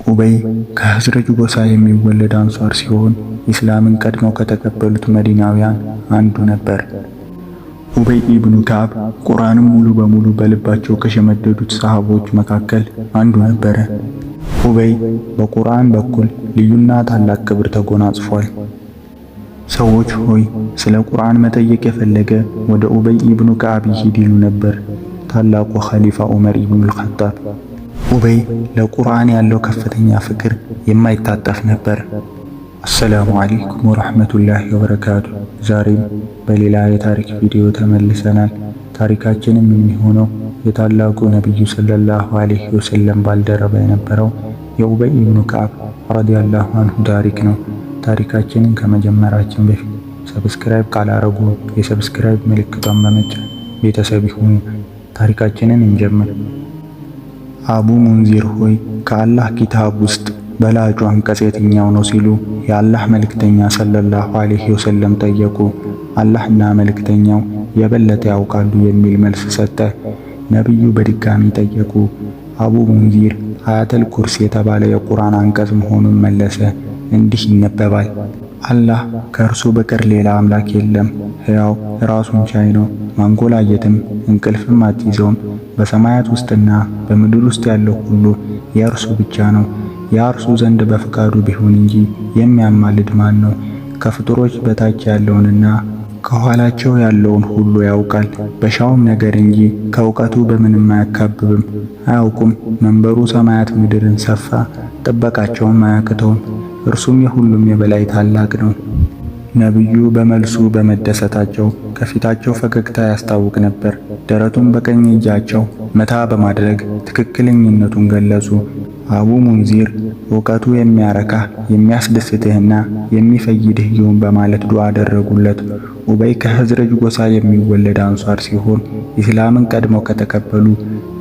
ኡበይ ከህዝረጅ ጎሳ የሚወለድ አንሷር ሲሆን ኢስላምን ቀድመው ከተቀበሉት መዲናውያን አንዱ ነበር። ኡበይ ኢብኑ ከዓብ ቁርአንን ሙሉ በሙሉ በልባቸው ከሸመደዱት ሰሃቦች መካከል አንዱ ነበረ። ኡበይ በቁርአን በኩል ልዩና ታላቅ ክብር ተጎናጽፏል። ሰዎች ሆይ ስለ ቁርአን መጠየቅ የፈለገ ወደ ኡበይ ኢብኑ ከዓብ ይሂድ ይሉ ነበር ታላቁ ኸሊፋ ዑመር ኢብኑል ኸጣብ። ኡበይ ለቁርአን ያለው ከፍተኛ ፍቅር የማይታጠፍ ነበር። አሰላሙ አለይኩም ወራህመቱላሂ ወበረካቱ። ዛሬም በሌላ የታሪክ ቪዲዮ ተመልሰናል። ታሪካችንም የሚሆነው የታላቁ ነብዩ ሰለላሁ ዐለይሂ ወሰለም ባልደረባ የነበረው የኡበይ ኢብኑ ከዓብ ረዲየላሁ አንሁ ታሪክ ነው። ታሪካችንን ከመጀመራችን በፊት ሰብስክራይብ ካላረጉ የሰብስክራይብ ምልክቷን በመጫን ቤተሰብ ይሁኑ። ታሪካችንን እንጀምር። አቡ ሙንዚር ሆይ ከአላህ ኪታብ ውስጥ በላጩ አንቀጽ የትኛው ነው ሲሉ የአላህ መልእክተኛ ሰለላሁ ዐለይሂ ወሰለም ጠየቁ። አላህና መልእክተኛው የበለጠ ያውቃሉ የሚል መልስ ሰጠ። ነብዩ በድጋሚ ጠየቁ። አቡ ሙንዚር አያተል ኩርሲ የተባለ የቁርአን አንቀጽ መሆኑን መለሰ። እንዲህ ይነበባል። አላህ ከእርሱ በቀር ሌላ አምላክ የለም። ሕያው ራሱን ቻይ ነው። ማንጎላየትም እንቅልፍም አትይዘውም። በሰማያት ውስጥና በምድር ውስጥ ያለው ሁሉ የእርሱ ብቻ ነው። የእርሱ ዘንድ በፍቃዱ ቢሆን እንጂ የሚያማልድ ማን ነው? ከፍጡሮች በታች ያለውንና ከኋላቸው ያለውን ሁሉ ያውቃል። በሻውም ነገር እንጂ ከእውቀቱ በምንም አያካብብም። አያውቁም። መንበሩ ሰማያት ምድርን ሰፋ፣ ጥበቃቸውም አያቅተውም። እርሱም የሁሉም የበላይ ታላቅ ነው። ነብዩ በመልሱ በመደሰታቸው ከፊታቸው ፈገግታ ያስታውቅ ነበር። ደረቱን በቀኝ እጃቸው መታ በማድረግ ትክክለኝነቱን ገለጹ። አቡ ሙንዚር እውቀቱ የሚያረካህ የሚያስደስትህና የሚፈይድህ ይሁን በማለት ዱዓ አደረጉለት። ኡበይ ከህዝረጅ ጎሳ የሚወለድ አንሷር ሲሆን ኢስላምን ቀድመው ከተቀበሉ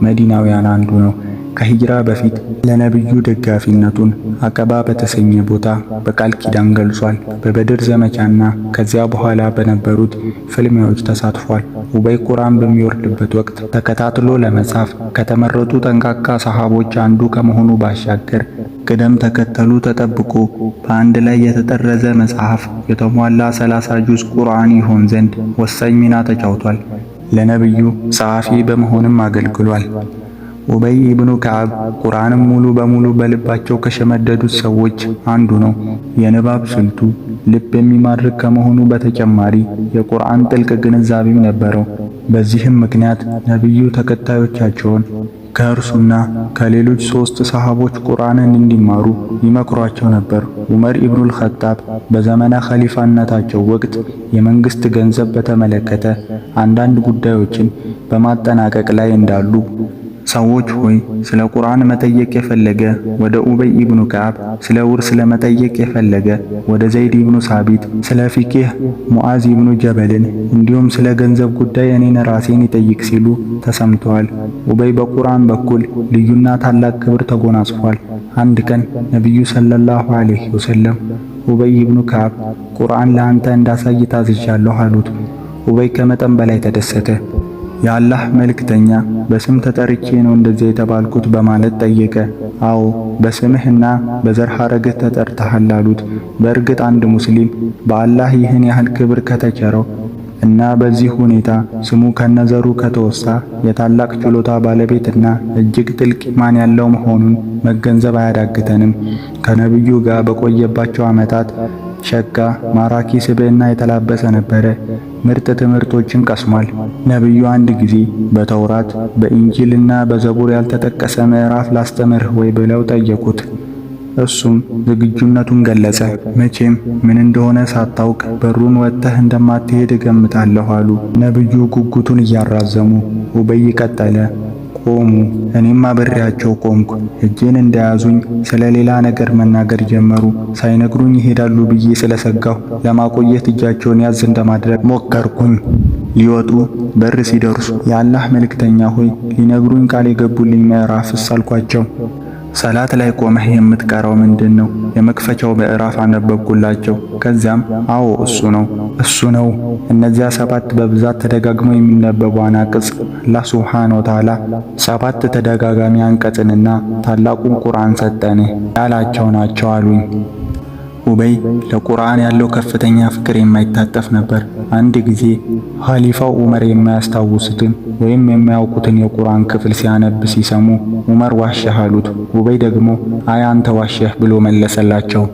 መዲናውያን አንዱ ነው። ከሂጅራ በፊት ለነብዩ ደጋፊነቱን አቀባ በተሰኘ ቦታ በቃል ኪዳን ገልጿል። በበድር ዘመቻና ከዚያ በኋላ በነበሩት ፍልሚያዎች ተሳትፏል። ኡበይ ቁርአን በሚወርድበት ወቅት ተከታትሎ ለመጻፍ ከተመረጡ ጠንቃቃ ሰሃቦች አንዱ ከመሆኑ ባሻገር ቅደም ተከተሉ ተጠብቆ በአንድ ላይ የተጠረዘ መጽሐፍ የተሟላ 30 ጁዝ ቁርአን ይሆን ዘንድ ወሳኝ ሚና ተጫውቷል። ለነብዩ ጸሐፊ በመሆንም አገልግሏል። ኡበይ ኢብኑ ከዓብ ቁርአንን ሙሉ በሙሉ በልባቸው ከሸመደዱት ሰዎች አንዱ ነው። የንባብ ስልቱ ልብ የሚማርክ ከመሆኑ በተጨማሪ የቁርአን ጥልቅ ግንዛቤም ነበረው። በዚህም ምክንያት ነብዩ ተከታዮቻቸውን ከእርሱና ከሌሎች 3 ሰሃቦች ቁርአንን እንዲማሩ ይመክሯቸው ነበር። ዑመር ኢብኑል ኸጣብ በዘመነ ኸሊፋነታቸው ወቅት የመንግስት ገንዘብ በተመለከተ አንዳንድ ጉዳዮችን በማጠናቀቅ ላይ እንዳሉ ሰዎች ሆይ ስለ ቁርአን መጠየቅ የፈለገ ወደ ኡበይ ኢብኑ ከዓብ፣ ስለ ውርስ ለመጠየቅ የፈለገ ወደ ዘይድ ኢብኑ ሳቢት፣ ስለ ፊቅህ ሙዓዝ ኢብኑ ጀበልን እንዲሁም ስለ ገንዘብ ጉዳይ እኔን ራሴን ይጠይቅ ሲሉ ተሰምተዋል። ኡበይ በቁርአን በኩል ልዩና ታላቅ ክብር ተጎናጽፏል። አንድ ቀን ነብዩ ሰለላሁ ዐለይሂ ወሰለም ኡበይ ኢብኑ ከዓብ ቁርአን ለአንተ እንዳሳይ ታዝዣለሁ አሉት። ኡበይ ከመጠን በላይ ተደሰተ። የአላህ መልእክተኛ በስም ተጠርቼ ነው እንደዚህ የተባልኩት በማለት ጠየቀ። አዎ በስምህና በዘር ሐረግህ ተጠርተሃል አሉት። በእርግጥ አንድ ሙስሊም በአላህ ይህን ያህል ክብር ከተቸረው እና በዚህ ሁኔታ ስሙ ከነዘሩ ከተወሳ የታላቅ ችሎታ ባለቤትና እጅግ ጥልቅ ኢማን ያለው መሆኑን መገንዘብ አያዳግተንም። ከነብዩ ጋር በቆየባቸው ዓመታት ሸጋ ማራኪ ስብዕና የተላበሰ ነበረ። ምርጥ ትምህርቶችን ቀስሟል። ነብዩ አንድ ጊዜ በተውራት በኢንጂልና በዘቡር ያልተጠቀሰ ምዕራፍ ላስተምርህ ወይ ብለው ጠየቁት። እሱም ዝግጁነቱን ገለጸ። መቼም ምን እንደሆነ ሳታውቅ በሩን ወጥተህ እንደማትሄድ እገምታለሁ አሉ። ነብዩ ጉጉቱን እያራዘሙ ኡበይ ቀጠለ። ቆሙ። እኔም አብሬያቸው ቆምኩ። እጄን እንደያዙኝ ስለ ሌላ ነገር መናገር ጀመሩ። ሳይነግሩኝ ይሄዳሉ ብዬ ስለሰጋሁ ለማቆየት እጃቸውን ያዝ እንደማድረግ ሞከርኩኝ። ሊወጡ በር ሲደርሱ የአላህ መልእክተኛ ሆይ ሊነግሩኝ ቃል የገቡልኝ ምዕራፍስ አልኳቸው። ሰላት ላይ ቆመህ የምትቀራው ምንድነው? የመክፈቻው ምዕራፍ አነበብኩላቸው። ከዚያም አዎ እሱ ነው። እነዚያ 7 በብዛት ተደጋግመው የሚነበቡ አናቅጽ አላህ ሱብሓነሁ ወተዓላ 7 ተደጋጋሚ አንቀጽንና ታላቁን ቁርአን ሰጠን ያላቸው ናቸው አሉኝ። ኡበይ ለቁርአን ያለው ከፍተኛ ፍቅር የማይታጠፍ ነበር። አንድ ጊዜ ኻሊፋው ዑመር የማያስታውሱትን ወይም የማያውቁትን የቁርአን ክፍል ሲያነብ ሲሰሙ ዑመር ዋሸህ አሉት። ኡበይ ደግሞ አይ አንተ ዋሸህ ብሎ መለሰላቸው።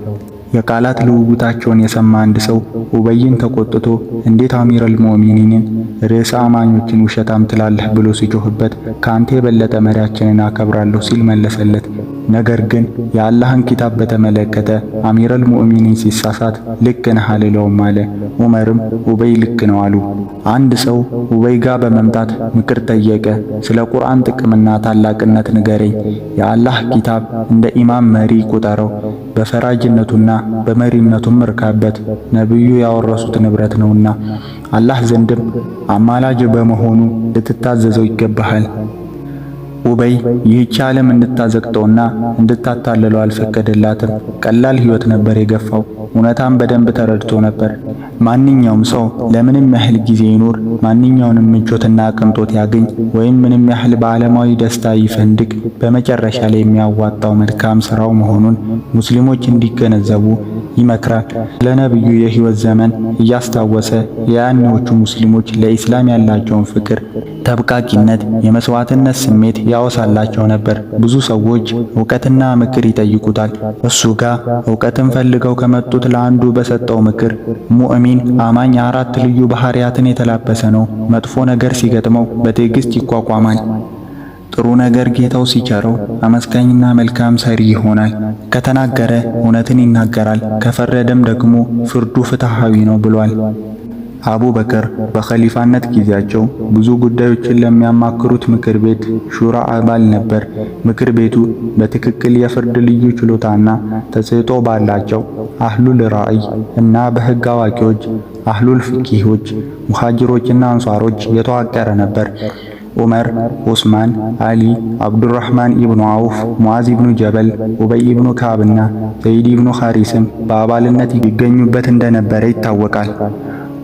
የቃላት ልውውጣቸውን የሰማ አንድ ሰው ኡበይን ተቆጥቶ እንዴት አሚረል ሙእሚኒንን ርዕሰ አማኞችን ውሸታም ትላለህ ብሎ ሲጮህበት ከአንተ የበለጠ መሪያችንን አከብራለሁ ሲል መለሰለት። ነገር ግን የአላህን ኪታብ በተመለከተ አሚረል ሙእሚኒን ሲሳሳት ልክ ነህ አልለውም አለ። ዑመርም ኡበይ ልክ ነው አሉ። አንድ ሰው ኡበይ ጋር በመምጣት ምክር ጠየቀ። ስለ ቁርአን ጥቅምና ታላቅነት ንገረኝ። የአላህ ኪታብ እንደ ኢማም መሪ ቁጠረው፣ በፈራጅነቱና በመሪነቱም እርካበት፣ ነብዩ ያወረሱት ንብረት ነውና አላህ ዘንድም አማላጅ በመሆኑ ልትታዘዘው ይገባሃል። ኡበይ ይህች ዓለም እንድታዘቅጠውና እንድታታለለው አልፈቀደላትም። ቀላል ሕይወት ነበር የገፋው። እውነታም በደንብ ተረድቶ ነበር። ማንኛውም ሰው ለምንም ያህል ጊዜ ይኖር፣ ማንኛውንም ምቾትና ቅንጦት ያገኝ፣ ወይም ምንም ያህል በዓለማዊ ደስታ ይፈንድቅ፣ በመጨረሻ ላይ የሚያዋጣው መልካም ሥራው መሆኑን ሙስሊሞች እንዲገነዘቡ ይመክራል። ለነብዩ የሕይወት ዘመን እያስታወሰ የያኔዎቹ ሙስሊሞች ለኢስላም ያላቸውን ፍቅር፣ ተብቃቂነት፣ የመስዋዕትነት ስሜት ያወሳላቸው ነበር። ብዙ ሰዎች ዕውቀትና ምክር ይጠይቁታል። እሱ ጋር ዕውቀትን ፈልገው ከመጡት ለአንዱ በሰጠው ምክር ሙእሚን አማኝ 4 ልዩ ባህሪያትን የተላበሰ ነው። መጥፎ ነገር ሲገጥመው በትዕግስት ይቋቋማል። ጥሩ ነገር ጌታው ሲቸረው አመስጋኝና መልካም ሰሪ ይሆናል። ከተናገረ እውነትን ይናገራል፣ ከፈረደም ደግሞ ፍርዱ ፍትሃዊ ነው ብሏል። አቡበከር በኸሊፋነት ጊዜያቸው ብዙ ጉዳዮችን ለሚያማክሩት ምክር ቤት ሹራ አባል ነበር። ምክር ቤቱ በትክክል የፍርድ ልዩ ችሎታና ተሰጥኦ ባላቸው አህሉል ራእይ እና በሕግ አዋቂዎች፣ አህሉል ፍቂሆች፣ ሙሃጅሮችና አንሷሮች የተዋቀረ ነበር። ዑመር፣ ዑስማን፣ አሊ፣ አብዱራህማን ኢብኑ አውፍ፣ ሙዓዝ ኢብኑ ጀበል፣ ኡበይ ኢብኑ ካዕብና ዘይድ ኢብኑ ኻሪስም በአባልነት ይገኙበት እንደነበረ ይታወቃል።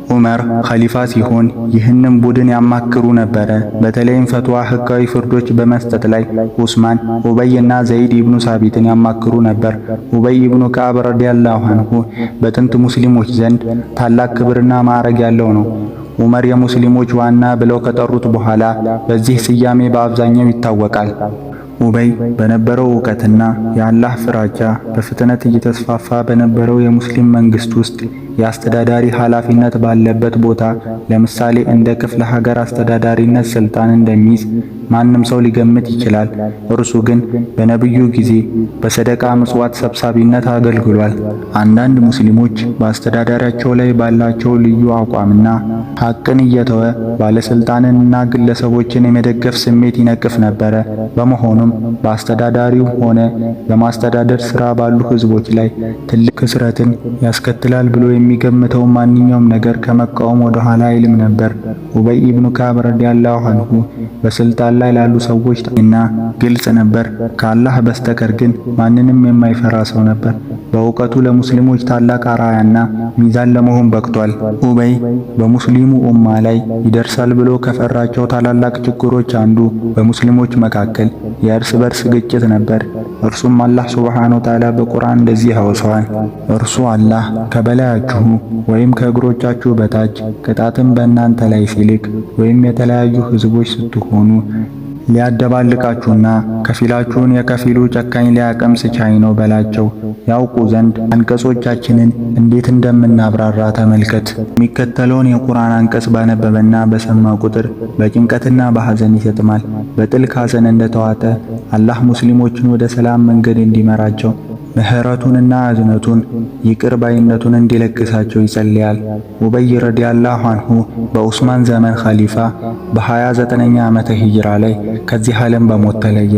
ዑመር ኸሊፋ ሲሆን ይህንን ቡድን ያማክሩ ነበረ። በተለይም ፈትዋ ህጋዊ ፍርዶች በመስጠት ላይ ዑስማን፣ ኡበይ እና ዘይድ ኢብኑ ሳቢትን ያማክሩ ነበር። ኡበይ ኢብኑ ካዕብ ረዲየላሁ አንሁ በጥንት ሙስሊሞች ዘንድ ታላቅ ክብርና ማዕረግ ያለው ነው። ዑመር የሙስሊሞች ዋና ብለው ከጠሩት በኋላ በዚህ ስያሜ በአብዛኛው ይታወቃል። ኡበይ በነበረው ዕውቀትና የአላህ ፍራቻ በፍጥነት እየተስፋፋ በነበረው የሙስሊም መንግስት ውስጥ የአስተዳዳሪ ኃላፊነት ባለበት ቦታ ለምሳሌ እንደ ክፍለ ሀገር አስተዳዳሪነት ስልጣን እንደሚይዝ ማንም ሰው ሊገምት ይችላል። እርሱ ግን በነብዩ ጊዜ በሰደቃ ምጽዋት ሰብሳቢነት አገልግሏል። አንዳንድ ሙስሊሞች በአስተዳዳሪያቸው ላይ ባላቸው ልዩ አቋምና ሐቅን እየተወ ባለስልጣንንና ግለሰቦችን የመደገፍ ስሜት ይነቅፍ ነበረ። በመሆኑም በአስተዳዳሪው ሆነ በማስተዳደር ስራ ባሉ ህዝቦች ላይ ትልቅ ክስረትን ያስከትላል ብሎ የሚገምተው ማንኛውም ነገር ከመቃወም ወደ ኋላ አይልም ነበር። ኡበይ ኢብኑ ካዕብ ረዲየላሁ አንሁ በስልጣን ላይ ላሉ ሰዎች እና ግልጽ ነበር። ከአላህ በስተቀር ግን ማንንም የማይፈራ ሰው ነበር። በእውቀቱ ለሙስሊሞች ታላቅ አርአያና ሚዛን ለመሆን በቅቷል። ኡበይ በሙስሊሙ ኡማ ላይ ይደርሳል ብሎ ከፈራቸው ታላላቅ ችግሮች አንዱ በሙስሊሞች መካከል የእርስ በርስ ግጭት ነበር። እርሱም አላህ ሱብሓነሁ ወተዓላ በቁርአን እንደዚህ ያወሳዋል። እርሱ አላህ ከበላያችሁ ወይም ከእግሮቻችሁ በታች ቅጣትን በእናንተ ላይ ሲልክ ወይም የተለያዩ ህዝቦች ስትሆኑ ሊያደባልቃችሁና ከፊላችሁን የከፊሉ ጨካኝ ሊያቀምስ ቻይ ነው በላቸው። ያውቁ ዘንድ አንቀጾቻችንን እንዴት እንደምናብራራ ተመልከት። የሚከተለውን የቁርአን አንቀጽ ባነበበና በሰማ ቁጥር በጭንቀትና በሐዘን ይሰጥማል። በጥልቅ ሐዘን እንደተዋጠ አላህ ሙስሊሞችን ወደ ሰላም መንገድ እንዲመራቸው ምህረቱንና እዝነቱን ይቅር ባይነቱን እንዲለግሳቸው ይጸልያል። ኡበይ ረዲየላሁ አንሁ በዑስማን ዘመን ኸሊፋ በ29ኛ ዓመተ ሂጅራ ላይ ከዚህ ዓለም በሞት ተለየ።